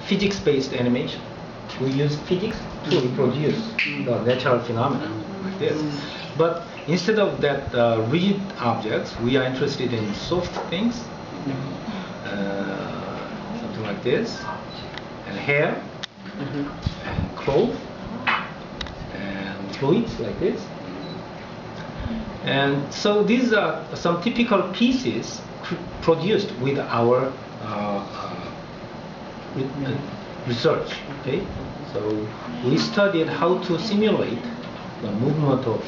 physics-based animation. We use physics to reproduce the natural phenomena like this. But instead of that rigid objects, we are interested in soft things, something like this, and hair, and clothes, and fluids like this. And so these are some typical pieces produced with our research. Okay, so we studied how to simulate the movement of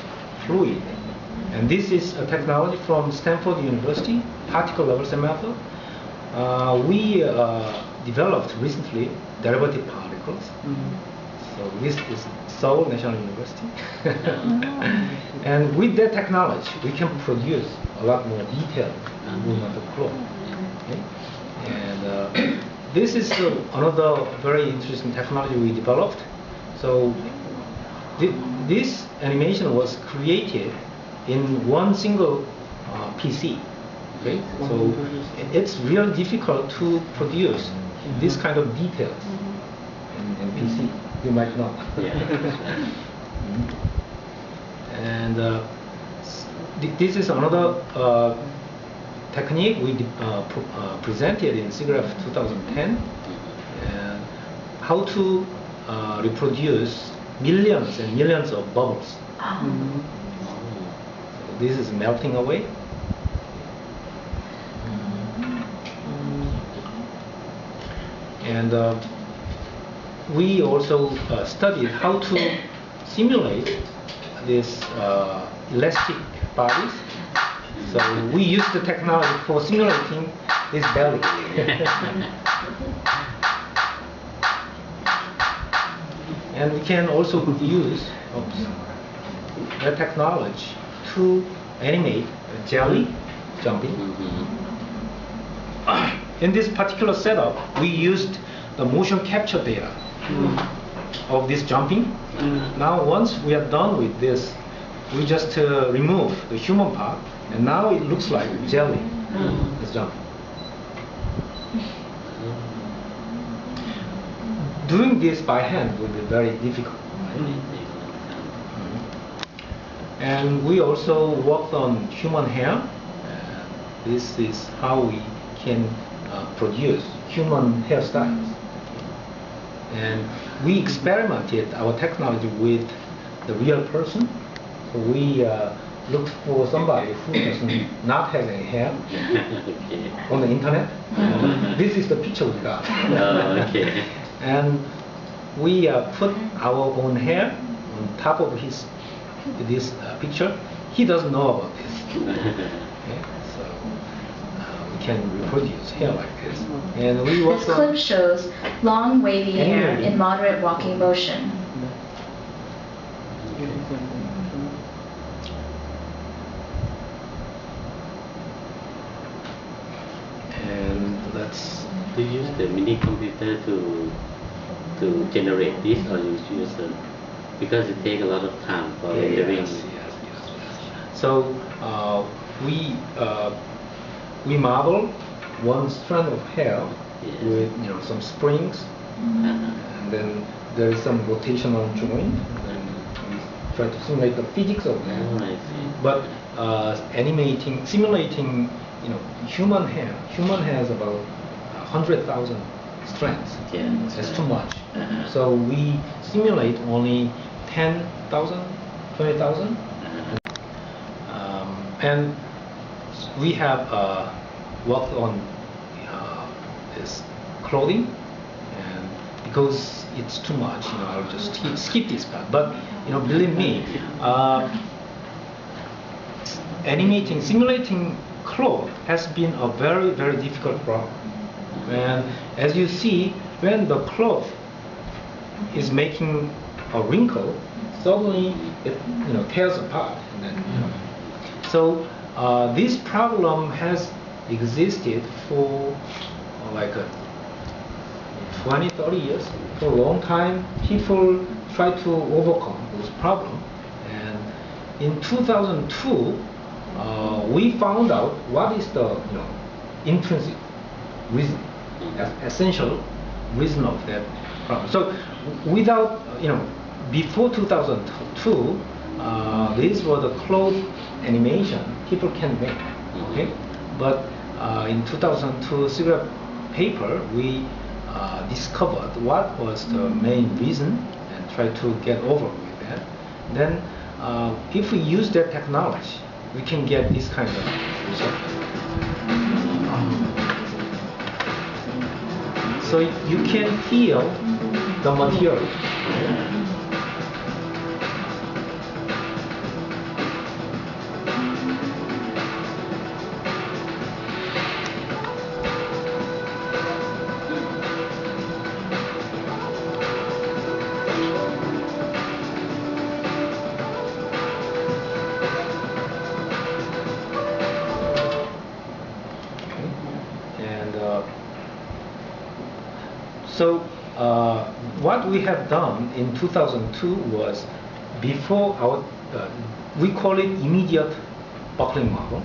fluid, and this is a technology from Stanford University, particle levels method. We developed recently derivative particles. So this is Seoul National University. And with that technology, we can produce a lot more detailed movement of cloth. Okay? And this is another very interesting technology we developed. So this animation was created in one single PC. Okay? So it's really difficult to produce this kind of details in PC. You might not. And this is another technique we presented in SIGGRAPH 2010. How to reproduce millions and millions of bubbles. So this is melting away. And we also studied how to simulate these elastic bodies. So we used the technology for simulating this belly. And we can also use that technology to animate a jelly jumping. In this particular setup, we used the motion capture data of this jumping. Now once we are done with this, we just remove the human part, and now it looks like jelly is jumping. Doing this by hand will be very difficult. And we also worked on human hair. This is how we can produce human hairstyles. And we experimented our technology with the real person. So we looked for somebody who does not have any hair on the internet. This is the picture we got. And we put our own hair on top of this picture. He doesn't know about this. Okay? So we can reproduce hair like this. And we this clip shows long wavy hair in moderate walking motion. And let's do you use the mini computer to generate this, or you use because it takes a lot of time for rendering? Yes. So we model one strand of hair with some springs, and then there is some rotational joint, and we try to simulate the physics of that. But simulating human hair. Human hair has about 100,000 strands. That's too much. So we simulate only 10,000, 20,000. And we have worked on this clothing, and because it's too much, I'll just skip this part. But believe me, simulating cloth has been a very, very difficult problem. And as you see, when the cloth is making a wrinkle, suddenly it tears apart. And then, so this problem has existed for like 20, 30 years. For a long time, people try to overcome this problem. And in 2002, we found out what is the intrinsic reason, essential reason of that problem. So without, before 2002, these were the cloth animation people can make, okay? But in 2002 cigarette paper, we discovered what was the main reason and tried to get over with that. Then if we use that technology, we can get this kind of result. So you can feel the material. So what we have done in 2002 was, before our, we call it immediate buckling model.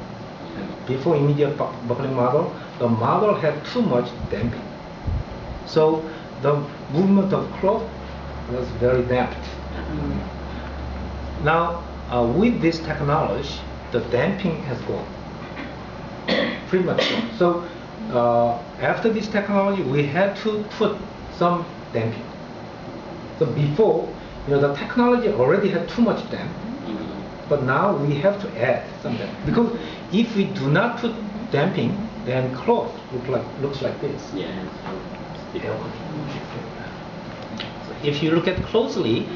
And before immediate buckling model, the model had too much damping. So the movement of cloth was very damped. Now with this technology, the damping has gone. Pretty much gone. So after this technology, we had to put some damping. So before, the technology already had too much damp, but now we have to add some damping. Because if we do not put damping, then cloth looks like this. Yeah. So if you look at closely,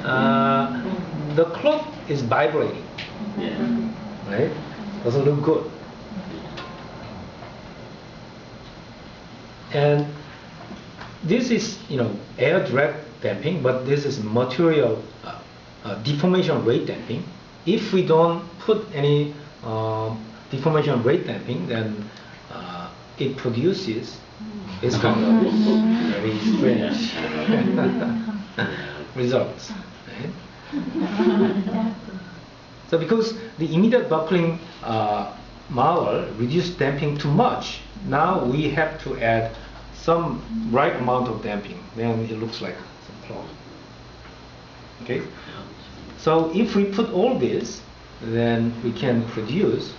the cloth is vibrating. Yeah. Right? Doesn't look good. And this is, air drag damping, but this is material deformation rate damping. If we don't put any deformation rate damping, then it produces this kind of very strange results. Right? So because the immediate buckling model reduced damping too much, now we have to add some right amount of damping, then it looks like some cloth. Okay? So if we put all this, then we can produce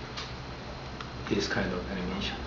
this kind of animation.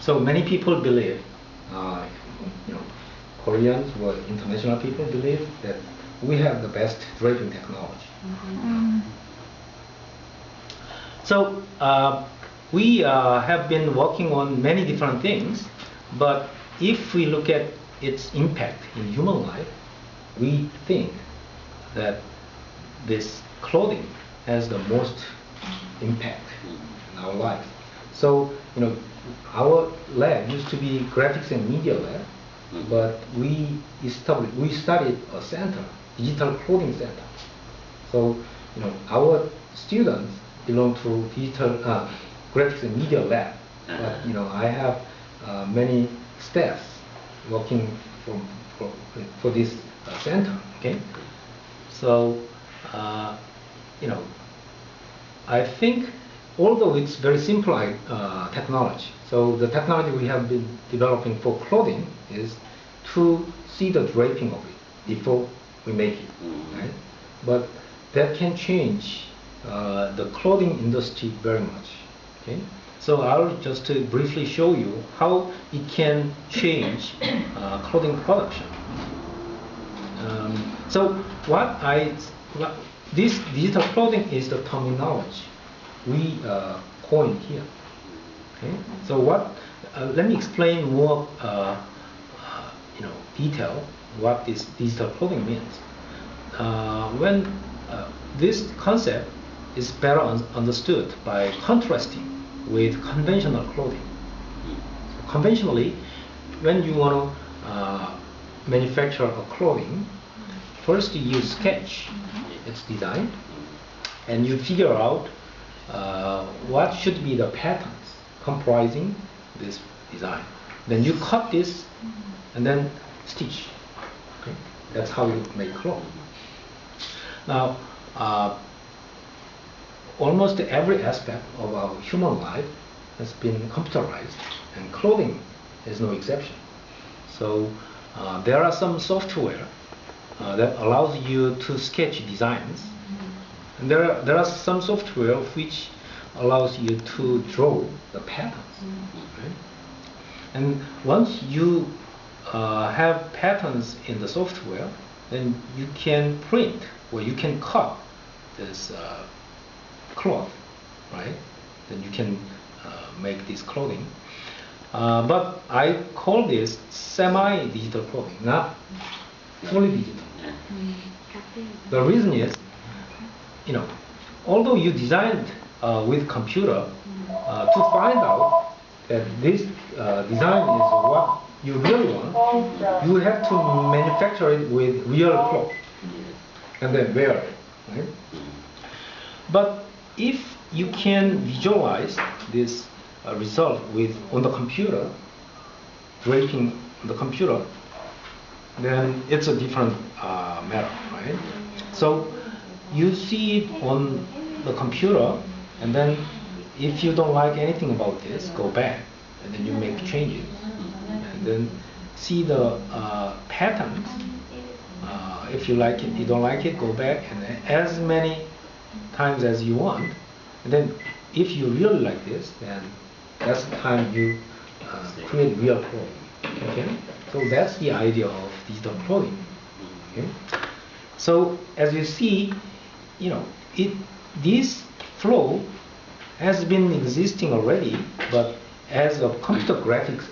So many people believe, Koreans or international people believe that we have the best draping technology. So we have been working on many different things, but if we look at its impact in human life, we think that this clothing has the most impact in our life. So, our lab used to be graphics and media lab, but we studied a center, digital clothing center. So, our students belong to digital graphics and media lab, but I have many staffs working for this center. Okay, so I think, although it's very simple technology, so the technology we have been developing for clothing is to see the draping of it before we make it, right? But that can change the clothing industry very much. Okay, So I'll just briefly show you how it can change clothing production. So this digital clothing is the terminology we coined here. Okay? So let me explain more detail what this digital clothing means. When this concept is better understood by contrasting with conventional clothing. So conventionally, when you want to manufacture a clothing, first you sketch its design and you figure out what should be the patterns comprising this design. Then you cut this and then stitch. Okay? That's how you make clothes. Now, almost every aspect of our human life has been computerized, and clothing is no exception. So there are some software that allows you to sketch designs, and there are some software which allows you to draw the patterns. Right? And once you have patterns in the software, then you can print or you can cut this cloth, right? Then you can make this clothing. But I call this semi-digital clothing, not fully digital. The reason is, although you designed with computer to find out that this design is what you really want, you have to manufacture it with real cloth and then wear it. Right? But if you can visualize this result on the computer, draping on the computer, then it's a different matter, right? So you see it on the computer, and then if you don't like anything about this, go back, and then you make changes, and then see the patterns. If you like it, you don't like it, go back, and as many times as you want. And then if you really like this, then that's the time you create real clothing. Okay? So that's the idea of digital clothing. Okay? So as you see, this flow has been existing already, but as a computer graphics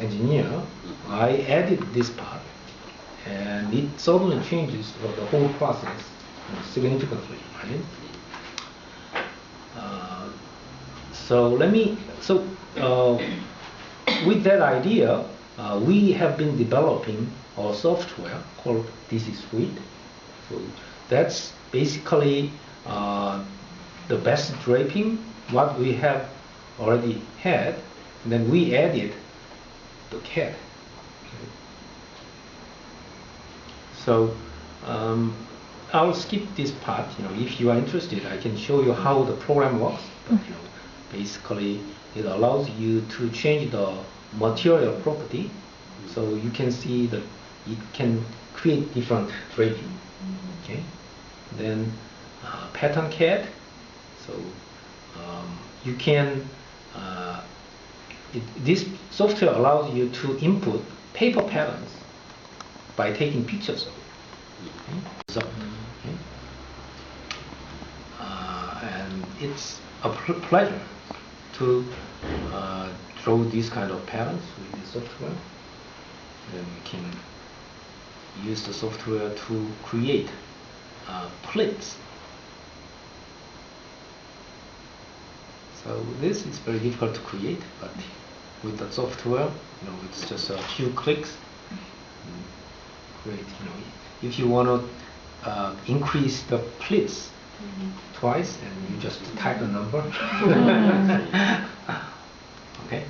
engineer, I added this part, and it suddenly changes the whole process significantly, right? With that idea, we have been developing a software called DC Suite. So that's basically the best draping what we have already had, and then we added the CAD. Okay. So I'll skip this part. If you are interested, I can show you how the program works. But, basically, it allows you to change the material property, so you can see that it can create different draping. Okay. Then pattern CAD. So you can. This software allows you to input paper patterns by taking pictures of it. Okay. And it's a pleasure to draw these kind of patterns with the software. Then we can use the software to create plates. So this is very difficult to create, but with the software, it's just a few clicks. Great. If you want to increase the pleats twice, and you just type a number. Okay.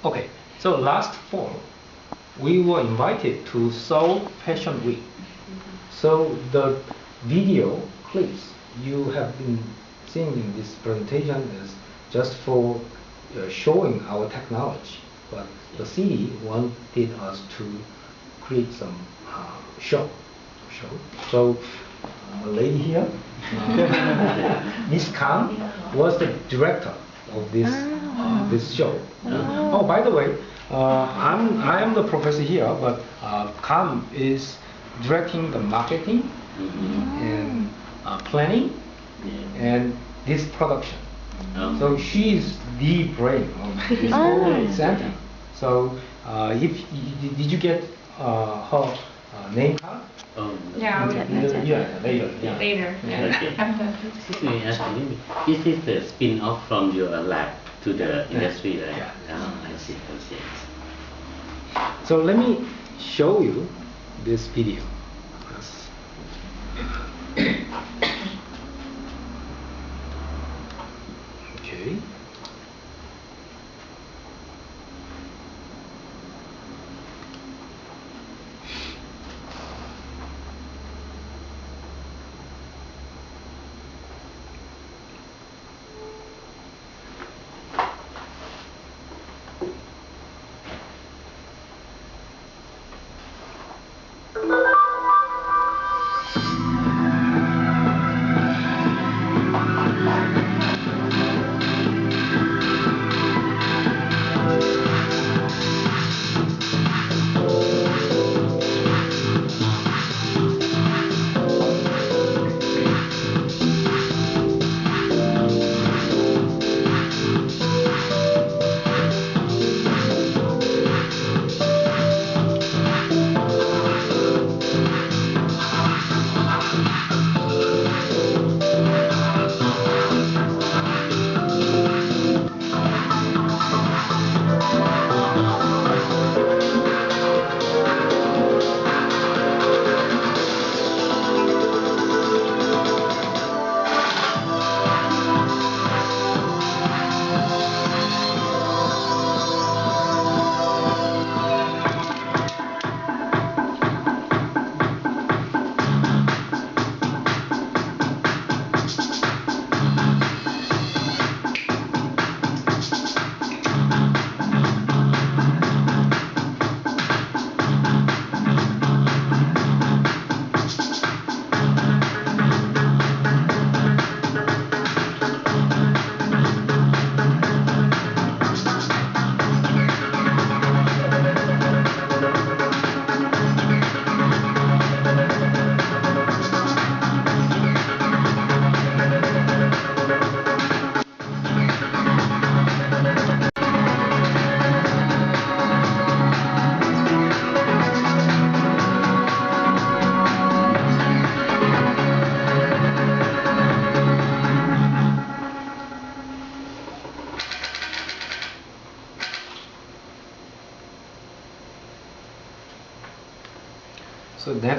Okay. So last fall, we were invited to Seoul Fashion Week. So the video clips you have been seeing in this presentation is just for showing our technology, but the city wanted us to create some show. So a lady here Miss Kang was the director of this show. Oh, by the way, I am the professor here, but Kam is directing the marketing and planning and this production. So she is the brain of this whole center. So did you get her name card? Yeah, Later. Yeah. later. Okay. After. Excuse me, this is the spin-off from your lab to the industry, right? Yeah. Oh, I see. So let me show you this video. Okay.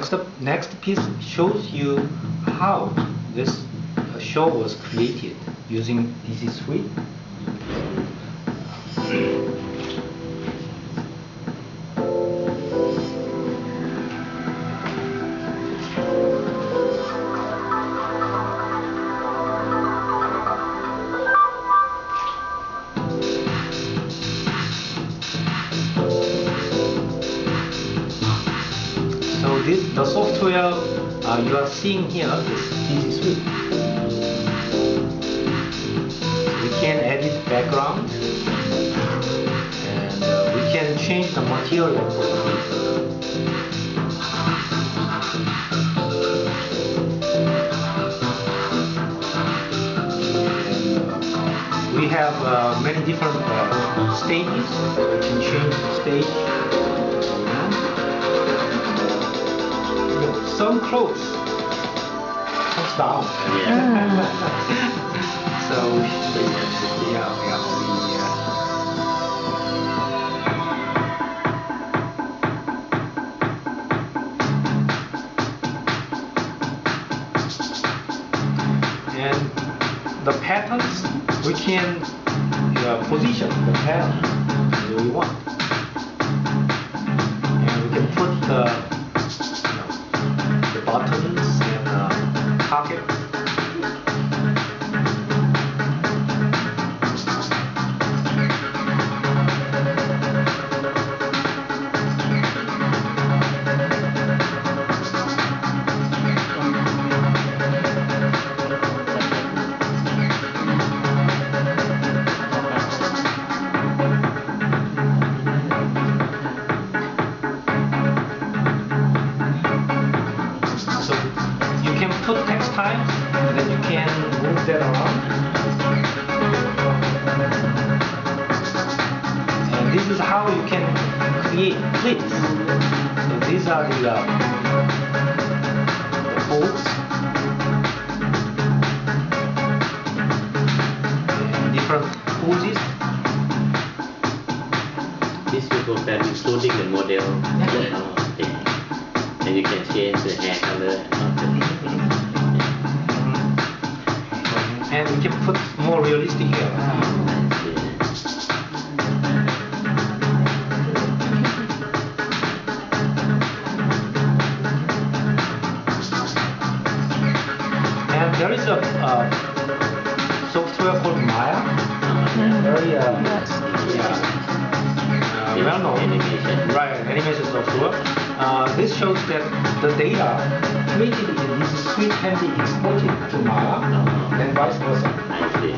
So next piece shows you how this show was created using DC Suite. So the software you are seeing here is DC Suite. We can edit background and we can change the material for the paper. And we have many different stages. We can change the stage. Some clothes comes down. So and the patterns we can position the pattern where we want, and we can put the buttons and pocket. and then you can move that around. And this is how you can create pleats. So these are the folds. And different poses. This will program including the model. Okay. And you can change the hair color. And we can put more realistic hair. And there is a software called Maya. Very well-known animation. Right, animation software. This shows that the data created in this suite can be exported to Maya and vice versa. I see.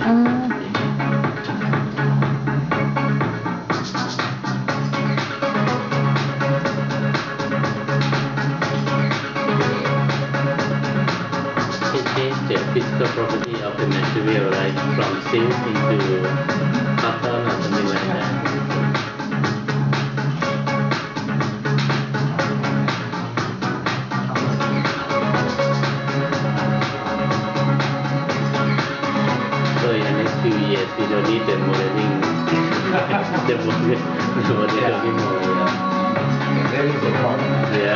It changes the physical property of the material, right? From silk into cotton or something like that. So in the next few years, we don't need the modeling, the modeling anymore. That is the problem. Yeah.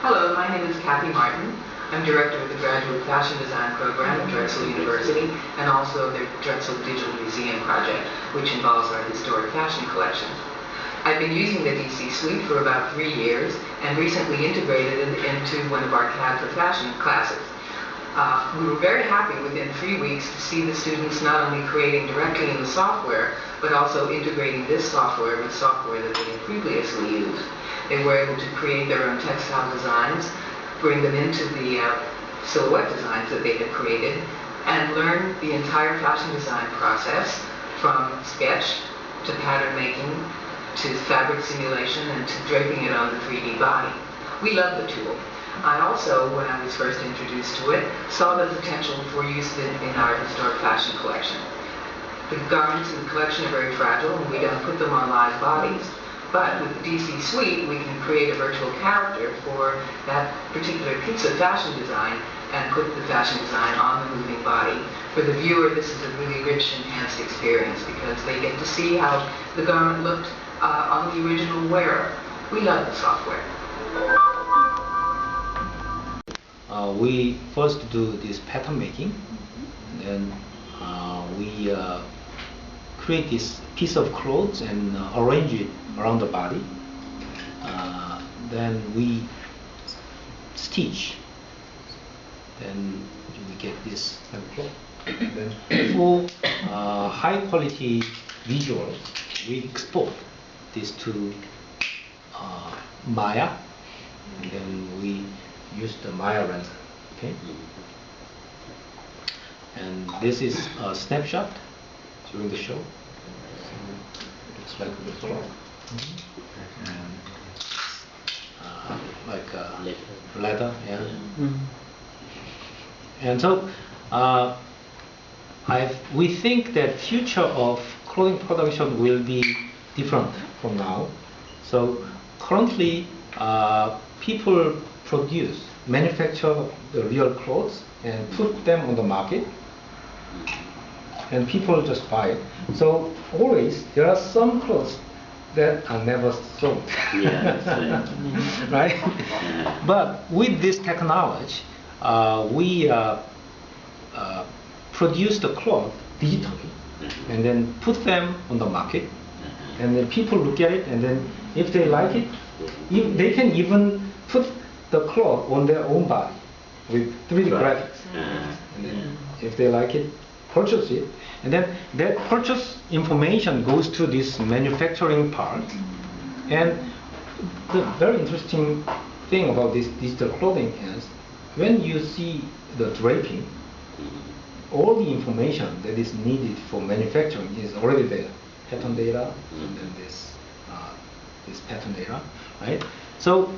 Hello, my name is Kathy Martin. I'm director of the Graduate Fashion Design Program at Drexel University and also the Drexel Digital Museum project, which involves our historic fashion collections. I've been using the DC Suite for about 3 years and recently integrated it into one of our CAD for Fashion classes. We were very happy within 3 weeks to see the students not only creating directly in the software, but also integrating this software with software that they had previously used. They were able to create their own textile designs, bring them into the silhouette designs that they had created, and learn the entire fashion design process from sketch to pattern making to fabric simulation and to draping it on the 3D body. We love the tool. I also, when I was first introduced to it, saw the potential for use in our historic fashion collection. The garments in the collection are very fragile and we don't put them on live bodies. But with the DC Suite, we can create a virtual character for that particular piece of fashion design and put the fashion design on the moving body. For the viewer, this is a really rich, enhanced experience because they get to see how the garment looked on the original wearer. We love the software. We first do this pattern making, then we create this piece of clothes and arrange it around the body. Then we stitch. Then we get this cloth. Then for high quality visuals, we export this to Maya, and then we use the Maya render. Okay. And this is a snapshot during the show. So it looks like the clock. And like a leather, yeah. And so we think that future of clothing production will be different from now. So currently, people manufacture the real clothes and put them on the market, and people just buy it. So always there are some clothes that are never sold. Yeah, right? But with this technology, we produce the cloth digitally and then put them on the market, and then people look at it, and then if they like it, they can even put the cloth on their own body with 3D graphics. And then if they like it, purchase it, and then that purchase information goes to this manufacturing part. And the very interesting thing about this digital clothing is when you see the draping, all the information that is needed for manufacturing is already there. Pattern data, and then this pattern data, right? So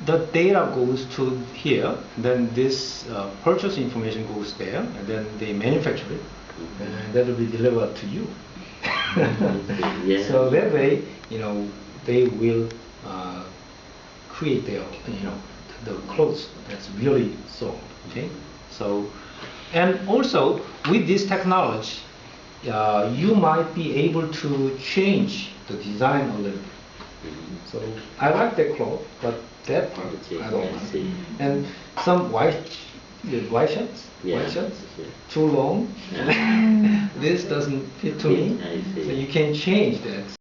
the data goes to here, then this purchase information goes there, and then they manufacture it, and that will be delivered to you. Yeah. So that way, they will create their, the clothes that's really sold. Okay, so and also with this technology, you might be able to change the design a little bit. So I like that cloth, but that part Okay, I don't I like. see. And some white shirts, Yeah, white shirts, yeah. too long. Yeah. This doesn't fit to me. I see. So you can change that.